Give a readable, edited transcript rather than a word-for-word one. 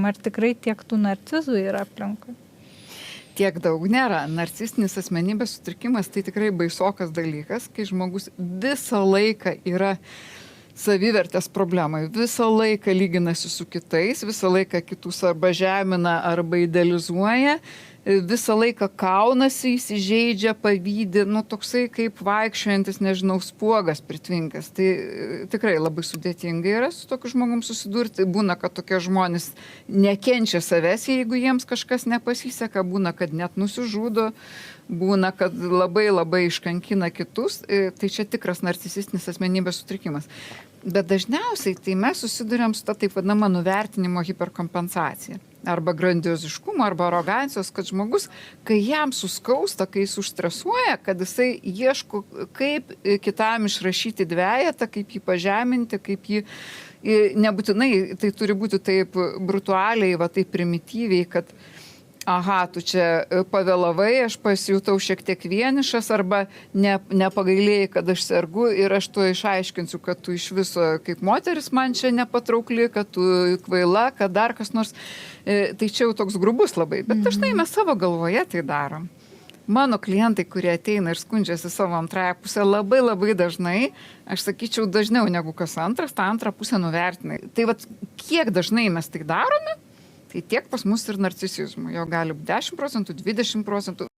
ar tikrai tiek tų narcizų yra aplinkui? Tiek daug nėra. Narcistinis asmenybės sutrikimas tai tikrai baisokas dalykas, kai žmogus visą laiką yra savivertės problemai, visą laiką lyginasi su kitais, visą laiką kitus arba žemina, arba idealizuoja, visą laiką kaunasi, įsižeidžia, pavydi, toksai kaip vaikščiojantis, nežinau, spuogas pritvinkęs. Tai tikrai labai sudėtinga yra su tokiu žmogum susidurti. Būna, kad tokie žmonės nekenčia savęs, jeigu jiems kažkas nepasiseka, būna, kad net nusižudo, būna, kad labai labai iškankina kitus. Tai čia tikras narcisistinis asmenybės sutrikimas. Bet dažniausiai tai mes susiduriam su ta taip vadinama nuvertinimo hiperkompensacija. Arba grandioziškumo, arba arogancijos, kad žmogus, kai jam suskausta, kai jis užstresuoja, kad jisai ieško, kaip kitam išrašyti dvejetą, kaip jį pažeminti, kaip jį, nebūtinai tai turi būti taip brutaliai, taip primityviai, kad aha, tu čia pavėlavai, aš pasijutau šiek tiek vienišas arba nepagailėjai, kad aš sergu ir aš to išaiškinsiu, kad tu iš viso kaip moteris man čia nepatraukli, kad tu kvaila, kad dar kas nors. Tai čia jau toks grubus labai. Bet dažnai mes savo galvoje tai darom. Mano klientai, kurie ateina ir skundžiasi savo antrąją pusę, labai labai dažnai, aš sakyčiau dažniau negu kas antras, tą antrą pusę nuvertina. Tai kiek dažnai mes tai darome, tai tiek pas mus ir narcisizmų. Jo gali būti 10%, 20%.